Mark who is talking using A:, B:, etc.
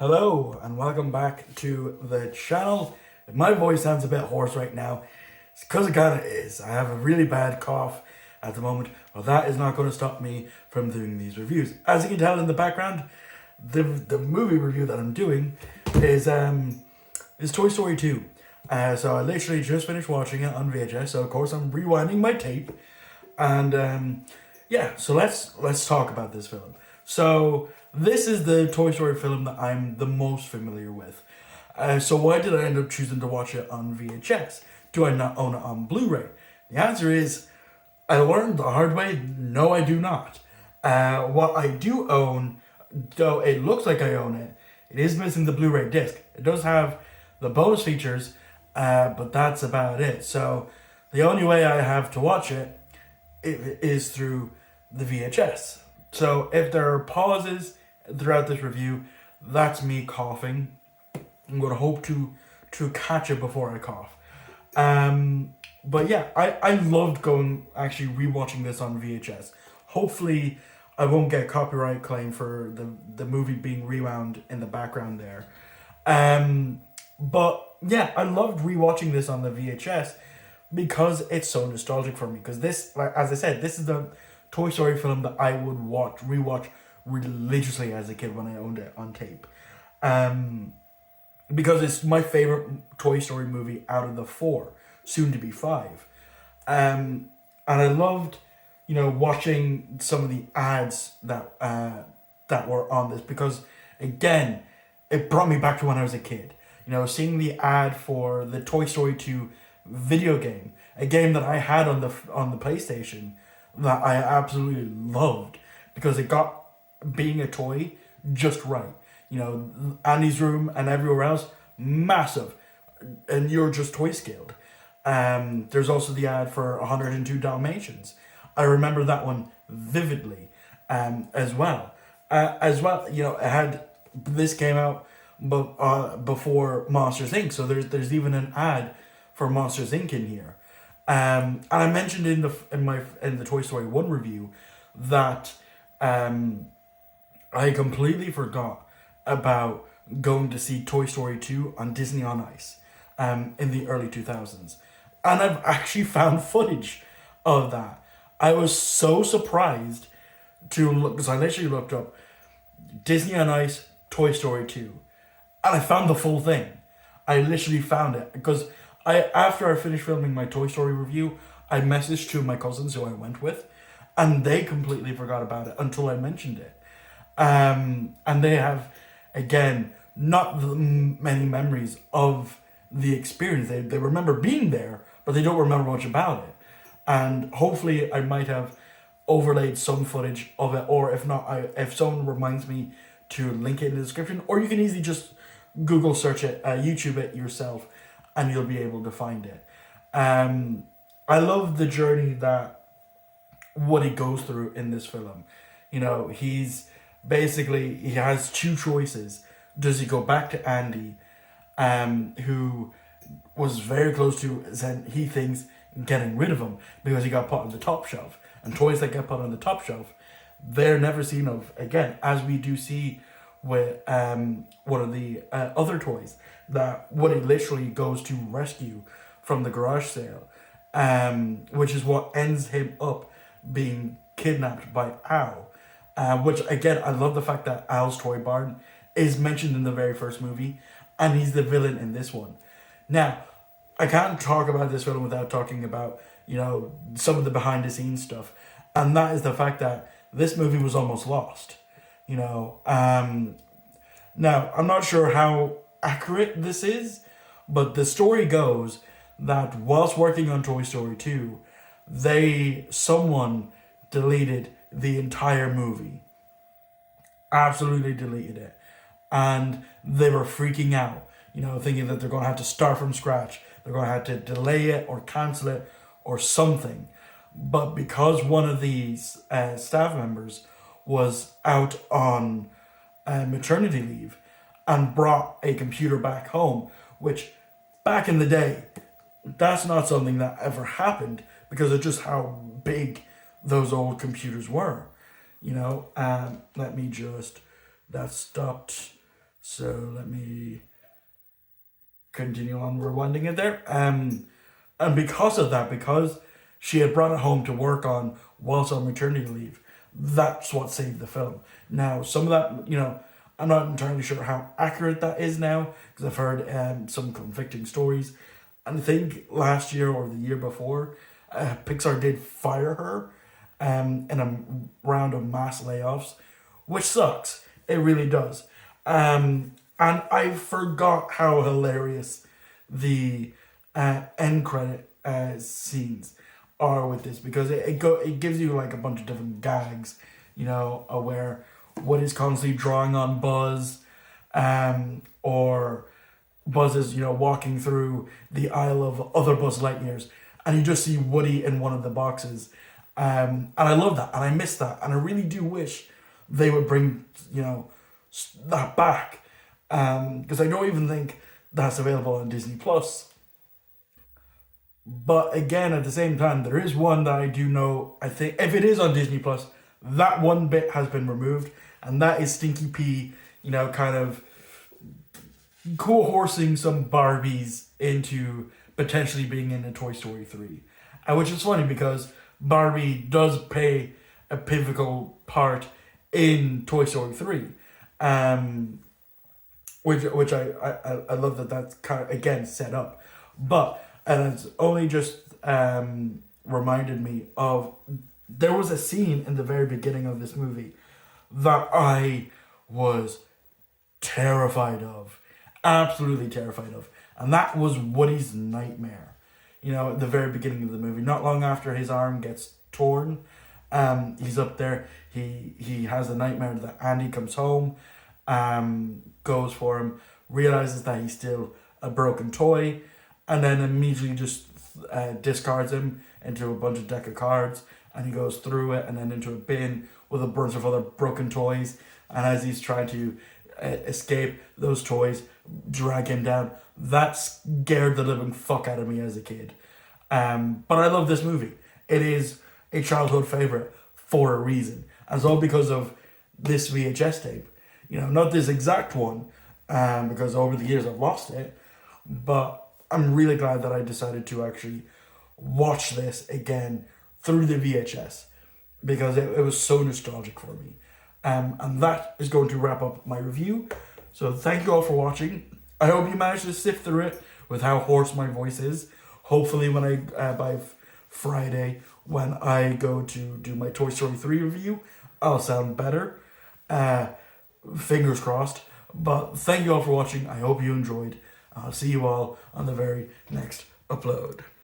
A: Hello and welcome back to the channel. If my voice sounds a bit hoarse right now, it's because it kind of is. I have a really bad cough at the moment, but that is not going to stop me from doing these reviews. As you can tell in the background, the movie review that I'm doing is Toy Story 2. So I literally just finished watching it on VHS, so of course I'm rewinding my tape. And yeah, so let's talk about this film. So this is the Toy Story film that I'm the most familiar with. So why did I end up choosing to watch it on VHS? Do I not own it on Blu-ray? The answer is, I learned the hard way, no I do not. What I do own, though it looks like I own it, it is missing the Blu-ray disc. It does have the bonus features, but that's about it. So the only way I have to watch it is through the VHS. So if there are pauses throughout this review, that's me coughing. I'm going to hope to catch it before I cough. But yeah, I loved actually rewatching this on VHS. Hopefully I won't get copyright claim for the movie being rewound in the background there. But yeah, I loved rewatching this on the VHS because it's so nostalgic for me. Because this, like as I said, this is the Toy Story film that I would rewatch religiously as a kid when I owned it on tape. Because it's my favorite Toy Story movie out of the 4, soon to be 5. And I loved, watching some of the ads that were on this because, again, it brought me back to when I was a kid. Seeing the ad for the Toy Story 2 video game, a game that I had on the PlayStation that I absolutely loved because it got being a toy just right. Andy's room and everywhere else, massive, and you're just toy scaled. There's also the ad for 102 Dalmatians. I remember that one vividly, as well. It had, this came out before Monsters Inc. So there's even an ad for Monsters Inc. in here. And I mentioned in the Toy Story 1 review that I completely forgot about going to see Toy Story 2 on Disney on Ice in the early 2000s. And I've actually found footage of that. I was so surprised to look, because I literally looked up Disney on Ice, Toy Story 2. And I found the full thing. I literally found it because after I finished filming my Toy Story review, I messaged two of my cousins who I went with, and they completely forgot about it until I mentioned it. And they have, again, not many memories of the experience. They remember being there, but they don't remember much about it. And hopefully I might have overlaid some footage of it, or if not, if someone reminds me to link it in the description, or you can easily just Google search it, YouTube it yourself, and you'll be able to find it. I love the journey that Woody goes through in this film. He has two choices. Does he go back to Andy, who was very close to, he thinks, getting rid of him because he got put on the top shelf, and toys that get put on the top shelf, they're never seen of again, as we do see with one of the other toys that Woody literally goes to rescue from the garage sale, which is what ends him up being kidnapped by Al. Which again, I love the fact that Al's Toy Barn is mentioned in the very first movie, and he's the villain in this one. Now, I can't talk about this film without talking about, some of the behind the scenes stuff, and that is the fact that this movie was almost lost. Now, I'm not sure how accurate this is, but the story goes that whilst working on Toy Story 2, someone deleted the entire movie. Absolutely deleted it. And they were freaking out, thinking that they're going to have to start from scratch. They're going to have to delay it or cancel it or something. But because one of these staff members was out on maternity leave and brought a computer back home, which back in the day, that's not something that ever happened because of just how big those old computers were. Let me just, that stopped So let me continue on rewinding it there. And because of that, because she had brought it home to work on whilst on maternity leave, that's what saved the film. Now, some of that, I'm not entirely sure how accurate that is now because I've heard some conflicting stories. And I think last year or the year before, Pixar did fire her in a round of mass layoffs, which sucks. It really does. And I forgot how hilarious the end credit scenes are with this because it gives you like a bunch of different gags, where what is constantly drawing on Buzz, or Buzz is walking through the aisle of other Buzz Lightyears, and you just see Woody in one of the boxes, and I love that, and I miss that, and I really do wish they would bring that back, because I don't even think that's available on Disney Plus. But again, at the same time, there is one that I do know. I think if it is on Disney Plus, that one bit has been removed, and that is Stinky P. Kind of coercing some Barbies into potentially being in a Toy Story 3. Which is funny because Barbie does play a pivotal part in Toy Story 3. Um, which I love that that's kind of, again, set up. But, and it's only just reminded me of, there was a scene in the very beginning of this movie that I was terrified of, absolutely terrified of, and that was Woody's nightmare. At the very beginning of the movie, not long after his arm gets torn, he's up there. He has a nightmare that Andy comes home, goes for him, realizes that he's still a broken toy, and then immediately just discards him into a bunch of deck of cards, and he goes through it and then into a bin with a bunch of other broken toys. And as he's trying to escape, those toys drag him down. That scared the living fuck out of me as a kid. But I love this movie. It is a childhood favorite for a reason. And it's all because of this VHS tape. Not this exact one, because over the years I've lost it. But I'm really glad that I decided to actually watch this again through the VHS because it was so nostalgic for me. And that is going to wrap up my review. So thank you all for watching. I hope you managed to sift through it with how hoarse my voice is. Hopefully when by Friday, when I go to do my Toy Story 3 review, I'll sound better. Fingers crossed. But thank you all for watching. I hope you enjoyed. I'll see you all on the very next upload.